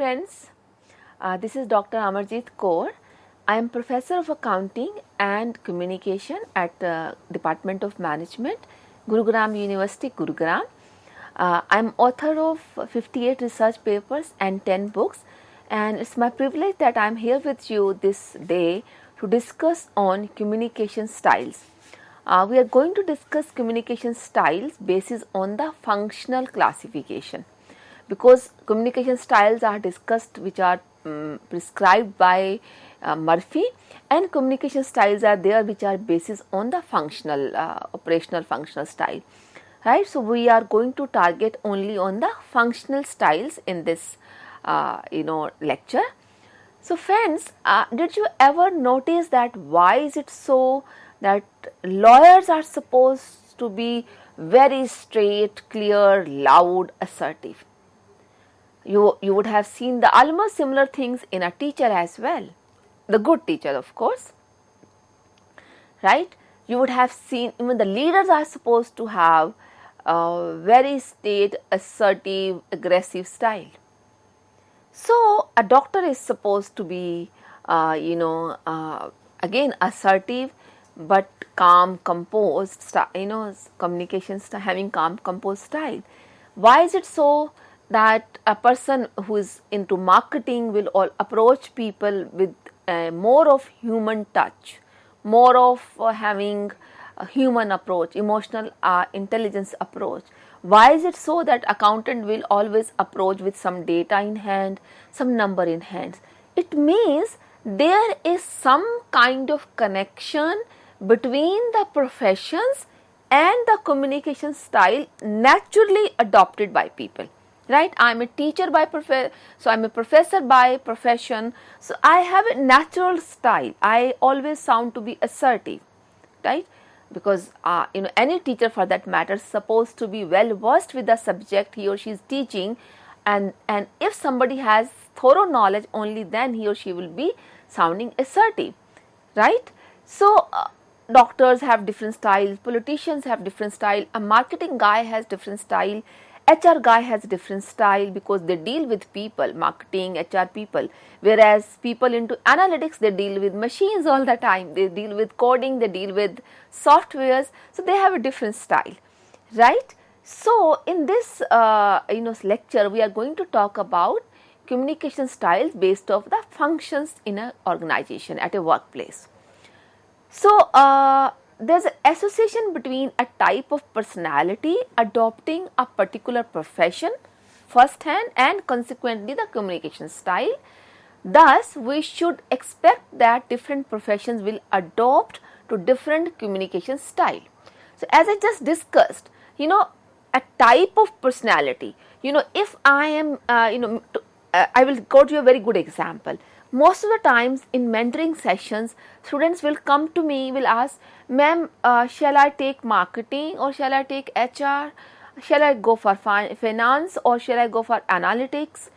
friends, this is Dr. Amarjit Kaur. I am Professor of Accounting and Communication at the Department of Management, Gurugram University, Gurugram. I am author of 58 research papers and 10 books, and it's my privilege that I am here with you this day to discuss on communication styles. We are going to discuss communication styles based on the functional classification, because communication styles are discussed which are prescribed by Murphy, and communication styles are there which are based on the functional operational functional style, right? So we are going to target only on the functional styles in this lecture. So friends, did you ever notice that why is it so that lawyers are supposed to be very straight, clear, loud, assertive? You would have seen the almost similar things in a teacher as well, the good teacher, of course, right? You would have seen even the leaders are supposed to have a very straight, assertive, aggressive style. So a doctor is supposed to be again assertive but calm, composed, communication style, having calm, composed style. Why is it so that a person who is into marketing will all approach people with more of human touch, more of having a human approach, emotional intelligence approach? Why is it so that accountant will always approach with some data in hand, some number in hand? It means there is some kind of connection between the professions and the communication style naturally adopted by people. Right? I am a teacher by so I am a professor by profession. So I have a natural style. I always sound to be assertive, right? Because any teacher for that matter is supposed to be well versed with the subject he or she is teaching, and if somebody has thorough knowledge, only then he or she will be sounding assertive, right? So doctors have different styles, politicians have different style, a marketing guy has different style, HR guy has different style because they deal with people, marketing, HR people, whereas people into analytics, they deal with machines all the time, they deal with coding, they deal with softwares, so they have a different style, right? So in this lecture, we are going to talk about communication styles based off the functions in an organization at a workplace. So there's an association between a type of personality adopting a particular profession firsthand and consequently the communication style. Thus, we should expect that different professions will adopt to different communication style. So, as I just discussed, a type of personality, if I am, I will go to a very good example. Most of the times in mentoring sessions, students will come to me, will ask, ma'am, shall I take marketing or shall I take HR? Shall I go for finance or shall I go for analytics?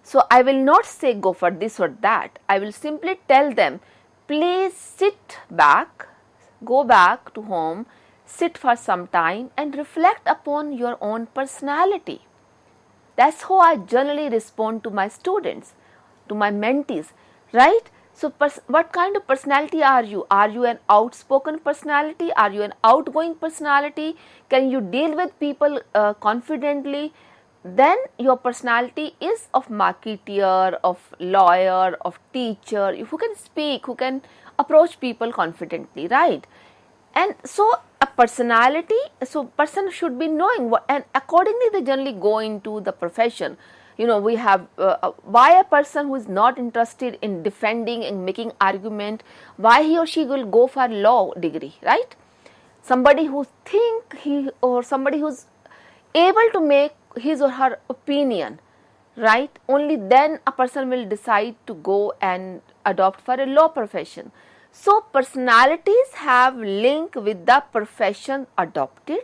So I will not say go for this or that. I will simply tell them, please sit back, go back to home, sit for some time and reflect upon your own personality. That's how I generally respond to my students, to my mentees. Right? So, what kind of personality are you? Are you an outspoken personality? Are you an outgoing personality? Can you deal with people confidently? Then your personality is of marketeer, of lawyer, of teacher, who can speak, who can approach people confidently, right? And so a personality, so person should be knowing what, and accordingly they generally go into the profession. We have why a person who is not interested in defending and making argument, why he or she will go for law degree, right? Somebody who somebody who's able to make his or her opinion, right? Only then a person will decide to go and adopt for a law profession. So personalities have link with the profession adopted,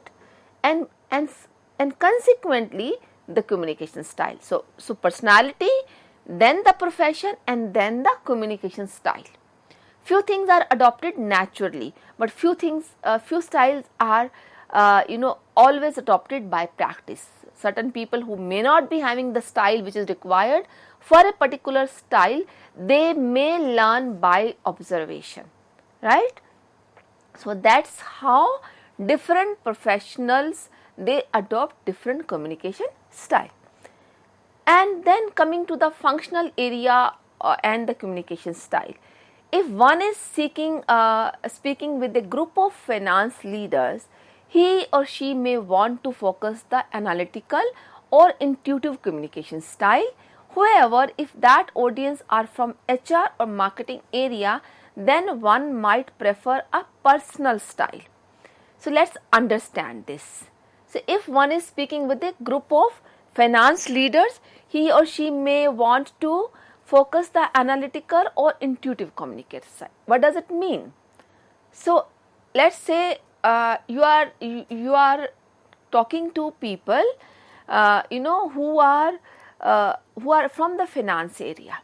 and consequently the communication style. So personality, then the profession, and then the communication style. Few things are adopted naturally, but few styles are always adopted by practice. Certain people who may not be having the style which is required for a particular style, they may learn by observation, right? So that's how different professionals, they adopt different communication style. And then coming to the functional area and the communication style. If one is speaking with a group of finance leaders, he or she may want to focus the analytical or intuitive communication style. However, if that audience are from HR or marketing area, then one might prefer a personal style. So let's understand this. So if one is speaking with a group of finance leaders, he or she may want to focus the analytical or intuitive communication style. What does it mean? So let's say you are talking to people who are from the finance area.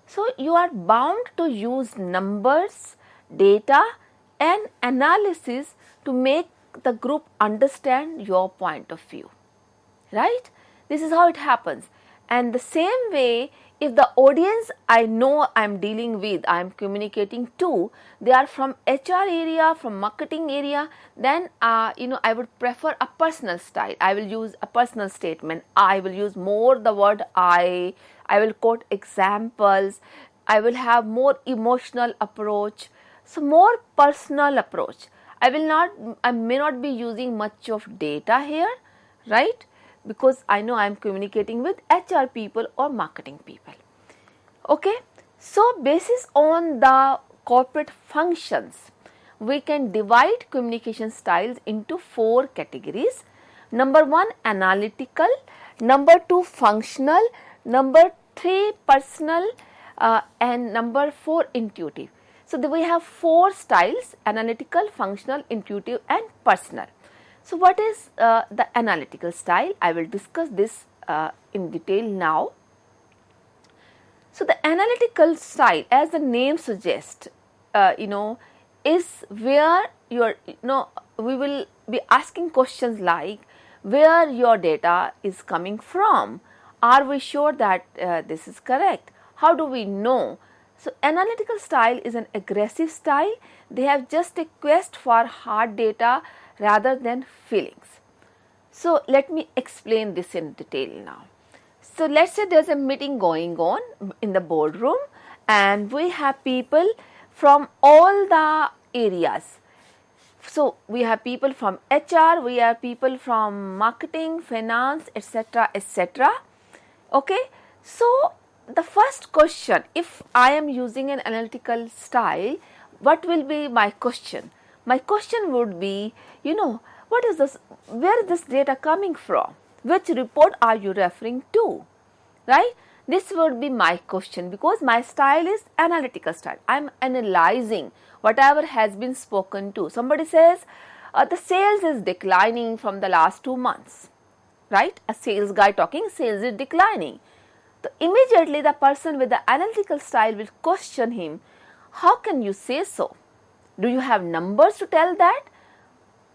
So you are bound to use numbers, data and analysis to make the group understand your point of view, right? This is how it happens. And the same way, if the audience I know I am dealing with, I am communicating to, they are from HR area, from marketing area, then I would prefer a personal style. I will use a personal statement. I will use more the word I will quote examples. I will have more emotional approach. So more personal approach. I may not be using much of data here, right? Because I know I am communicating with HR people or marketing people. Okay, so basis on the corporate functions, we can divide communication styles into 4 categories. Number 1, analytical. Number 2, functional. Number 3, personal. And number 4, intuitive. So we have 4 styles: analytical, functional, intuitive and personal. So what is the analytical style? I will discuss this in detail now. So the analytical style, as the name suggests, is where we will be asking questions like where your data is coming from. Are we sure that this is correct? How do we know? So analytical style is an aggressive style. They have just a quest for hard data rather than feelings. So let me explain this in detail now. So let's say there's a meeting going on in the boardroom and we have people from all the areas. So we have people from HR, we have people from marketing, finance, etc., etc. Okay, so the first question, if I am using an analytical style, what will be my question? My question would be, what is this, where is this data coming from? Which report are you referring to? Right? This would be my question because my style is analytical style. I am analyzing whatever has been spoken to. Somebody says the sales is declining from the last 2 months. Right? A sales guy talking, sales is declining. So immediately the person with the analytical style will question him, how can you say so? Do you have numbers to tell that?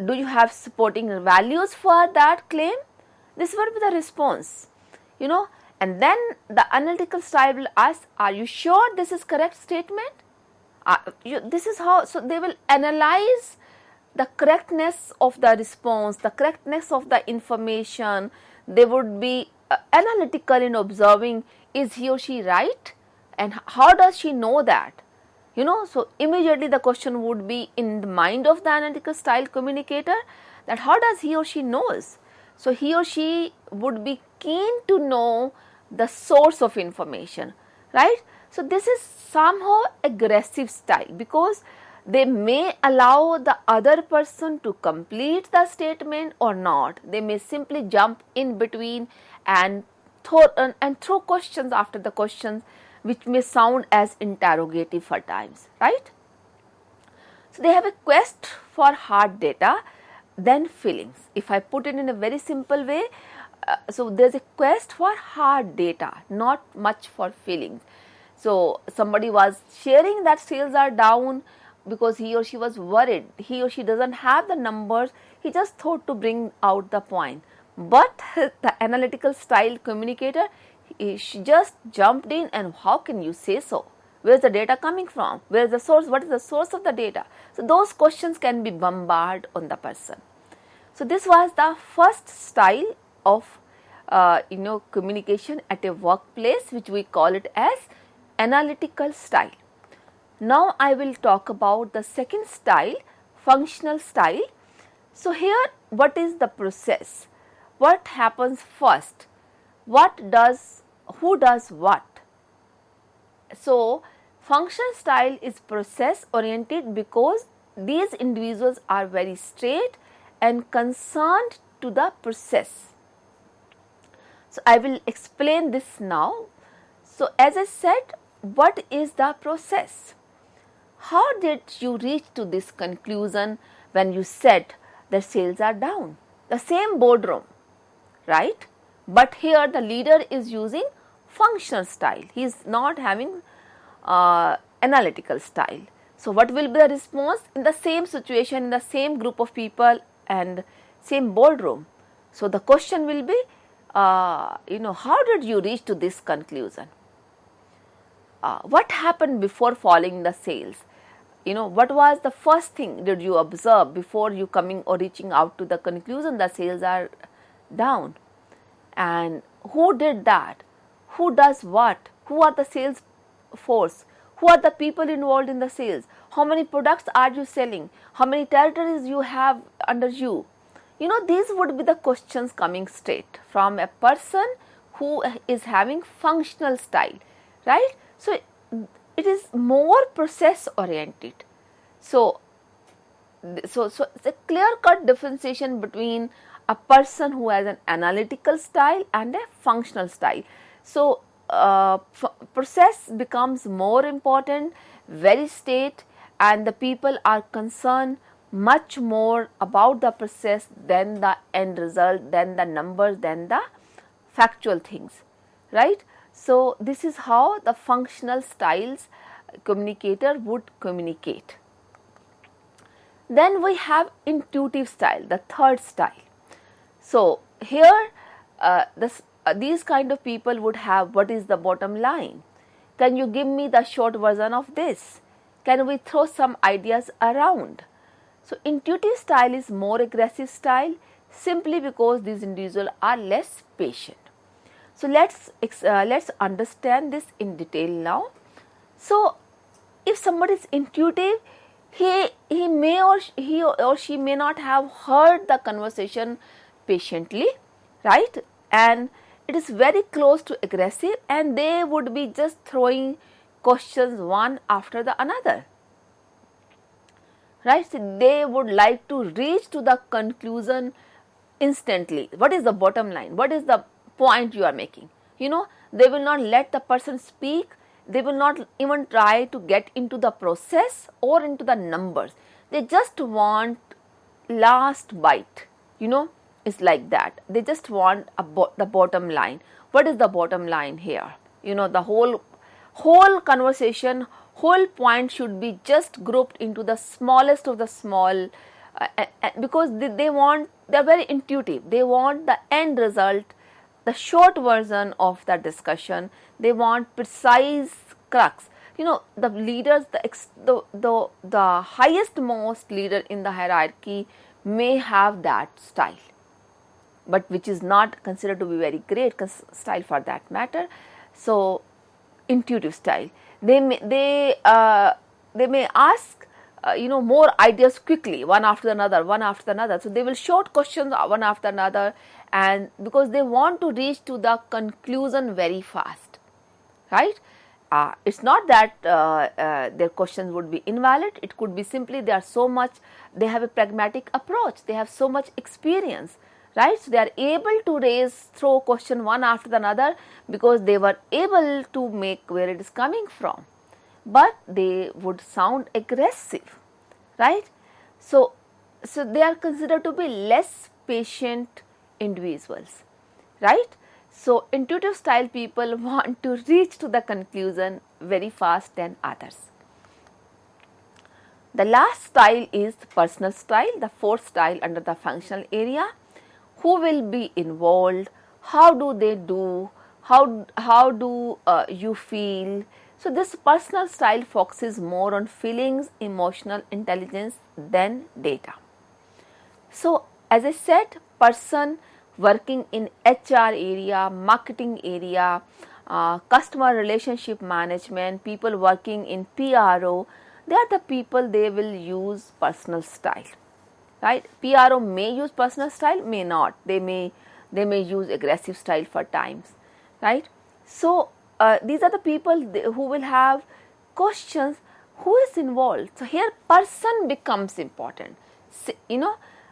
Do you have supporting values for that claim? This would be the response, and then the analytical style will ask, are you sure this is correct statement? This is how, so they will analyze the correctness of the response, the correctness of the information. They would be analytical in observing, is he or she right? And how does she know that? So immediately the question would be in the mind of the analytical style communicator, that how does he or she knows? So he or she would be keen to know the source of information, right? So this is somehow aggressive style because they may allow the other person to complete the statement or not. They may simply jump in between and throw questions after the questions, which may sound as interrogative for times, right? So they have a quest for hard data, then feelings. If I put it in a very simple way, so there's a quest for hard data, not much for feelings. So somebody was sharing that sales are down because he or she was worried. He or she doesn't have the numbers. He just thought to bring out the point. But the analytical style communicator, she just jumped in, and how can you say so? Where's the data coming from? Where's the source? What is the source of the data? So those questions can be bombarded on the person. So this was the first style of communication at a workplace, which we call it as analytical style. Now I will talk about the second style, functional style. So here, what is the process? What happens first? Who does what? So functional style is process oriented because these individuals are very straight and concerned to the process. So I will explain this now. So as I said, what is the process? How did you reach to this conclusion when you said the sales are down? The same boardroom, right? But here the leader is using functional style. He is not having analytical style. So what will be the response in the same situation, in the same group of people and same boardroom? So the question will be, how did you reach to this conclusion? What happened before following the sales? What was the first thing did you observe before you coming or reaching out to the conclusion the sales are down? And who did that? Who does what? Who are the sales force? Who are the people involved in the sales? How many products are you selling? How many territories you have under you? These would be the questions coming straight from a person who is having functional style, right? So it is more process oriented. So it's a clear cut differentiation between a person who has an analytical style and a functional style. So process becomes more important, very straight, and the people are concerned much more about the process than the end result, than the numbers, than the factual things, right? So this is how the functional styles communicator would communicate. Then we have intuitive style, the third style. So here these kind of people would have, what is the bottom line? Can you give me the short version of this? Can we throw some ideas around? So intuitive style is more aggressive style simply because these individuals are less patient. So let's understand this in detail now. So if somebody is intuitive, he may or she may not have heard the conversation patiently, right? And it is very close to aggressive, and they would be just throwing questions one after the another, right? So they would like to reach to the conclusion instantly. What is the bottom line? What is the point you are making? They will not let the person speak. They will not even try to get into the process or into the numbers. They just want last bite. It's like that. They just want the bottom line. What is the bottom line here? The whole conversation, whole point should be just grouped into the smallest of the small, because they're very intuitive. They want the end result, the short version of the discussion. They want precise crux. The leaders, the highest most leader in the hierarchy may have that style, but which is not considered to be very great style for that matter. So intuitive style, they may ask more ideas quickly, one after another. So they will short questions one after another, and because they want to reach to the conclusion very fast, right? It's not that their questions would be invalid. It could be simply they have a pragmatic approach. They have so much experience, right? So they are able to throw question one after another because they were able to make where it is coming from. But they would sound aggressive, right? So they are considered to be less patient individuals, right? So intuitive style people want to reach to the conclusion very fast than others. The last style is the personal style, the fourth style under the functional area. Who will be involved? How do they do? how do you feel. So this personal style focuses more on feelings, emotional intelligence than data. So as I said, person working in HR area, marketing area, customer relationship management, people working in PRO, they are the people, they will use personal style, right? PRO may use personal style, may not. They may use aggressive style for times, right? So these are the people who will have questions. Who is involved? So here person becomes important.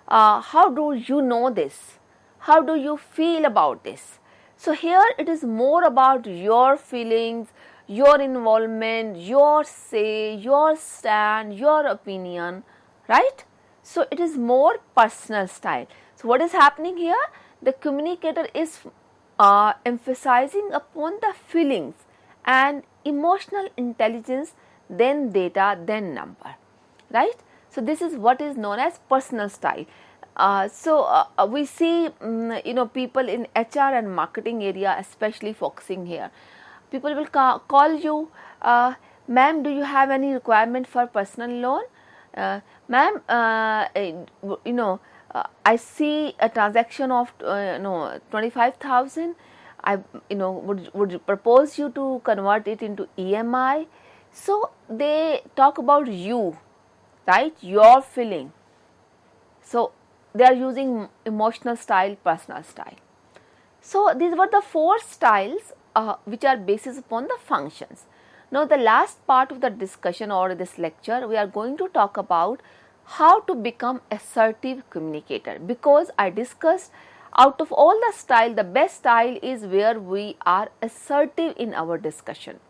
How do you know this? How do you feel about this? So here it is more about your feelings, your involvement, your say, your stand, your opinion, right? So it is more personal style. So what is happening here? The communicator is emphasizing upon the feelings and emotional intelligence, then data, then number, right? So this is what is known as personal style. We see people in HR and marketing area especially focusing here. People will call you, ma'am, do you have any requirement for personal loan? Ma'am, I see a transaction of 25,000. I would propose you to convert it into EMI. So they talk about you, right? Your feeling. So they are using emotional style, personal style. So these were the four styles which are based upon the functions. Now the last part of the discussion or this lecture, we are going to talk about how to become assertive communicator, because I discussed out of all the style, the best style is where we are assertive in our discussion.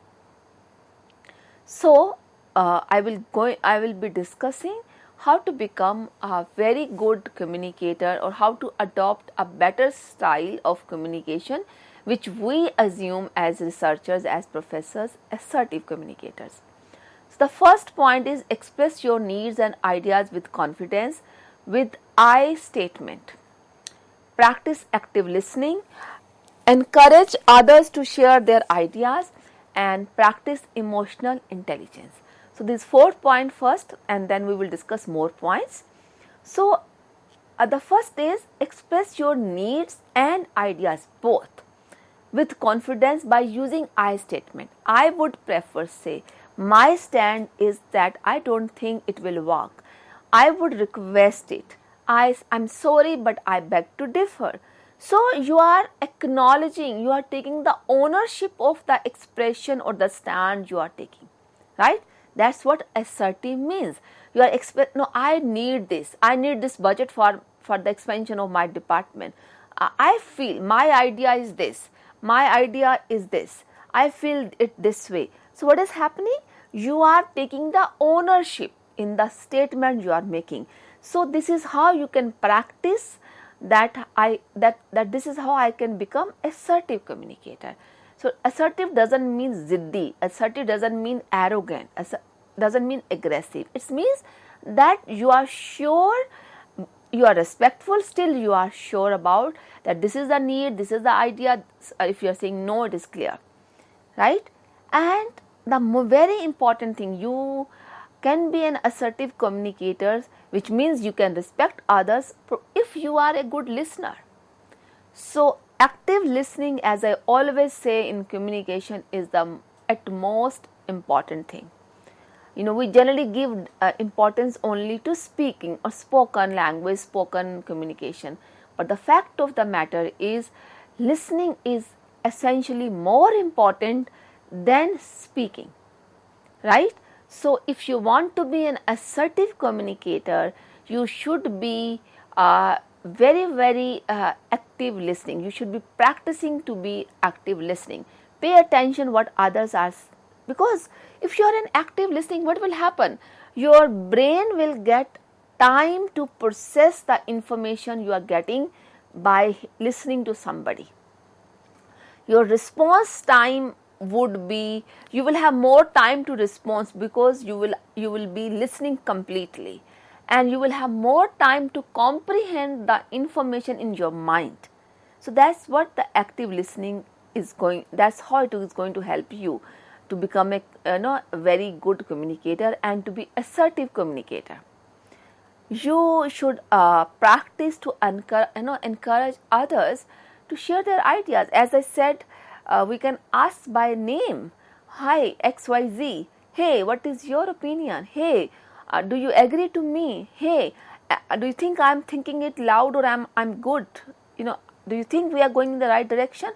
So I will be discussing how to become a very good communicator, or how to adopt a better style of communication, which we assume as researchers, as professors, assertive communicators. So the first point is express your needs and ideas with confidence with I statement. Practice active listening, encourage others to share their ideas, and practice emotional intelligence. So these 4 points first, and then we will discuss more points. So the first is express your needs and ideas both with confidence by using I statement. I would prefer say, my stand is that I don't think it will work. I would request it. I'm sorry, but I beg to differ. So you are acknowledging, you are taking the ownership of the expression or the stand you are taking, right? That's what assertive means. You are no, I need this budget for the expansion of my department. I feel my idea is this, my idea is this, I feel it this way. So what is happening? You are taking the ownership in the statement you are making. So this is how you can practice that this is how I can become assertive communicator. So assertive doesn't mean ziddi, assertive doesn't mean arrogant, doesn't mean aggressive. It means that you are sure, you are respectful, still you are sure about that this is the need, this is the idea. If you are saying no, it is clear, right? And the very important thing, you can be an assertive communicator, which means you can respect others if you are a good listener. So active listening, as I always say in communication, is the utmost important thing. We generally give importance only to speaking or spoken language, spoken communication. But the fact of the matter is, listening is essentially more important than speaking, right? So if you want to be an assertive communicator, you should be very active listening. You should be practicing to be active listening. Pay attention what others are, because if you are in active listening, what will happen? Your brain will get time to process the information you are getting by listening to somebody. Your response time would be, you will have more time to respond because you will be listening completely, and you will have more time to comprehend the information in your mind. So that's what the active listening is going, that's how it is going to help you to become a a very good communicator and to be assertive communicator. You should practice to encourage others to share their ideas. As I said, we can ask by name. Hi XYZ, hey, what is your opinion? Hey, do you agree to me? Hey, do you think I'm thinking it loud or I'm good? Do you think we are going in the right direction?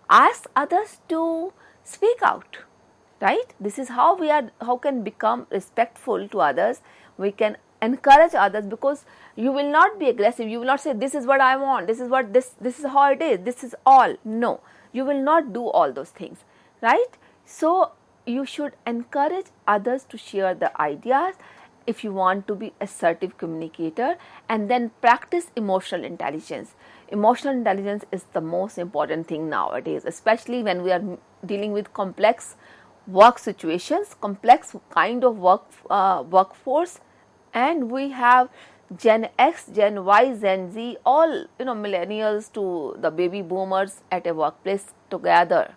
Ask others to speak out, right? This is how how can become respectful to others. We can encourage others, because you will not be aggressive. You will not say, this is what I want, this is what this is how it is, this is all. No, you will not do all those things, right? So you should encourage others to share the ideas if you want to be assertive communicator, and then practice emotional intelligence. Emotional intelligence is the most important thing nowadays, especially when we are dealing with complex work situations, complex kind of workforce, and we have Gen X, Gen Y, Gen Z, all millennials to the baby boomers at a workplace together.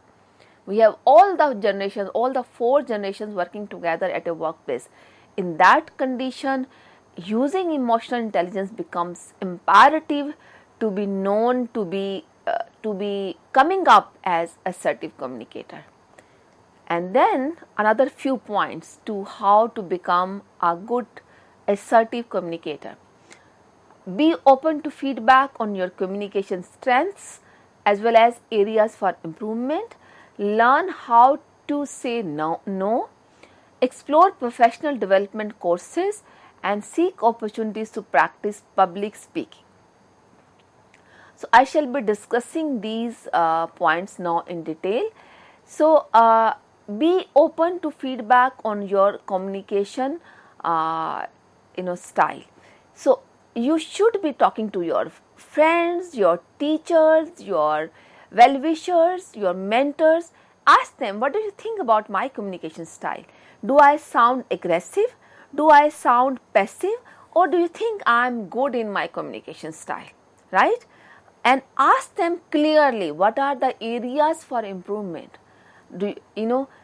We have all the generations, all the 4 generations working together at a workplace. In that condition, using emotional intelligence becomes imperative to be known, to be coming up as assertive communicator. And then another few points to how to become a good assertive communicator. Be open to feedback on your communication strengths as well as areas for improvement. Learn how to say no. Explore professional development courses and seek opportunities to practice public speaking. So I shall be discussing these points now in detail. So be open to feedback on your communication style. So you should be talking to your friends, your teachers, your well-wishers, your mentors. Ask them, what do you think about my communication style? Do I sound aggressive? Do I sound passive? Or do you think I am good in my communication style? Right? And ask them clearly, what are the areas for improvement?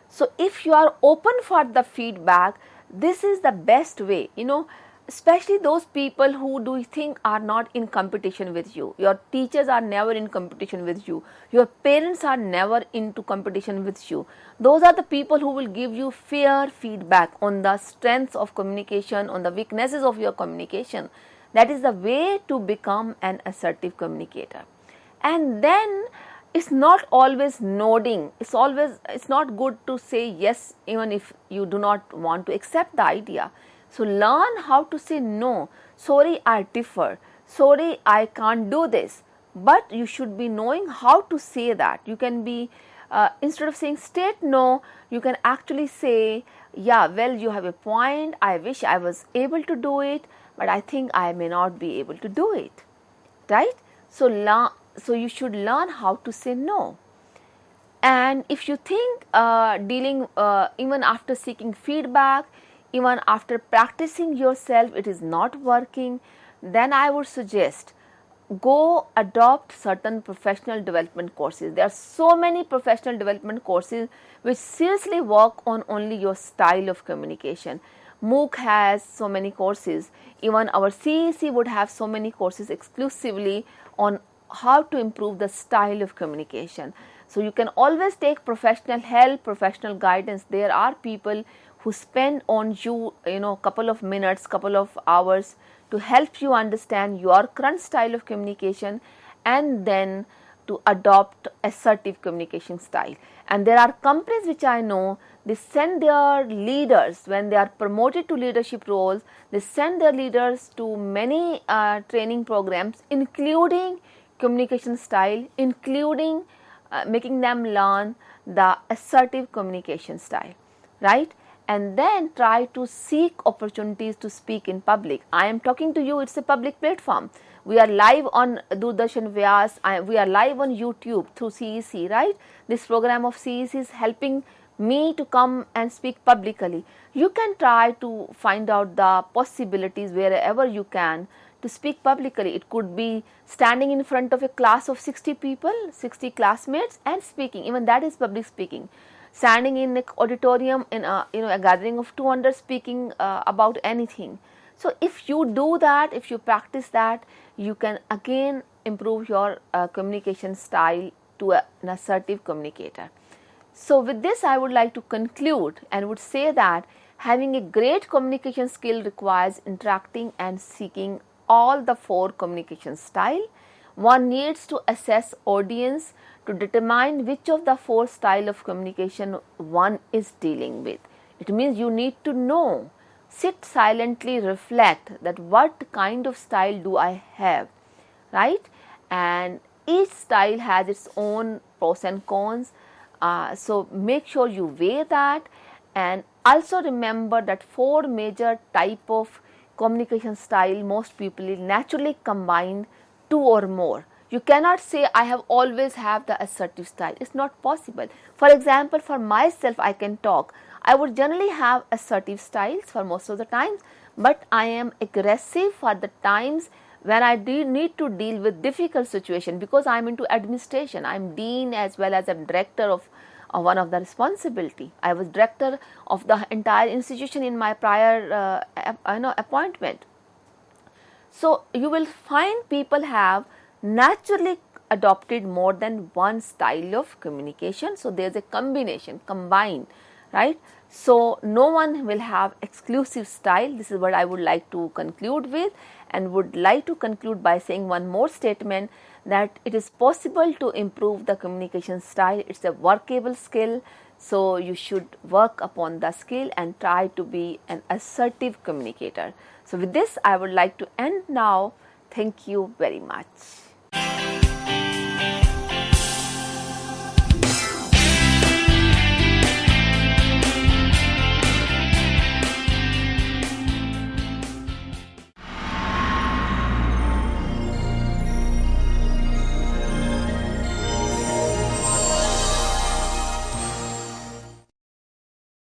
So if you are open for the feedback, this is the best way, especially those people who do you think are not in competition with you. Your teachers are never in competition with you. Your parents are never into competition with you. Those are the people who will give you fair feedback on the strengths of communication, on the weaknesses of your communication. That is the way to become an assertive communicator. And then it's not always nodding. It's not good to say yes even if you do not want to accept the idea. So learn how to say no. Sorry, I differ. Sorry, I can't do this. But you should be knowing how to say that. You can be, instead of saying straight no, you can actually say, yeah, well, you have a point. I wish I was able to do it, but I think I may not be able to do it. Right? So you should learn how to say no. And if you think even after seeking feedback, even after practicing yourself, it is not working, then I would suggest go adopt certain professional development courses. There are so many professional development courses which seriously work on only your style of communication. MOOC has so many courses. Even our CEC would have so many courses exclusively on how to improve the style of communication. So you can always take professional help, professional guidance. There are people who spend on you, couple of minutes, couple of hours to help you understand your current style of communication and then to adopt assertive communication style. And there are companies which I know, they send their leaders, when they are promoted to leadership roles, they send their leaders to many training programs, including communication style, including making them learn the assertive communication style, right? And then try to seek opportunities to speak in public. I am talking to you, it's a public platform. We are live on Doordarshan Vyas, we are live on YouTube through CEC, right? This program of CEC is helping me to come and speak publicly. You can try to find out the possibilities wherever you can to speak publicly. It could be standing in front of a class of 60 people, 60 classmates and speaking. Even that is public speaking. Standing in an auditorium in a gathering of 200 speaking about anything. So if you do that, if you practice that, you can again improve your communication style to an assertive communicator. So with this, I would like to conclude and would say that having a great communication skill requires interacting and seeking all the 4 communication style. One needs to assess audience to determine which of the 4 style of communication one is dealing with. It means you need to know, sit silently, reflect that what kind of style do I have, right? And each style has its own pros and cons. So make sure you weigh that, and also remember that 4 major type of communication style most people naturally combine 2 or more. You cannot say I have always have the assertive style. It's not possible. For example, for myself, I can talk. I would generally have assertive styles for most of the times, but I am aggressive for the times when I need to deal with difficult situation, because I am into administration. I am dean as well as a director of one of the responsibility. I was director of the entire institution in my prior appointment. So you will find people have naturally adopted more than one style of communication. So there is a combination, combine, right? So no one will have exclusive style. This is what I would like to conclude with, and would like to conclude by saying one more statement, that it is possible to improve the communication style. It's a workable skill. So you should work upon the skill and try to be an assertive communicator. So with this, I would like to end now. Thank you very much.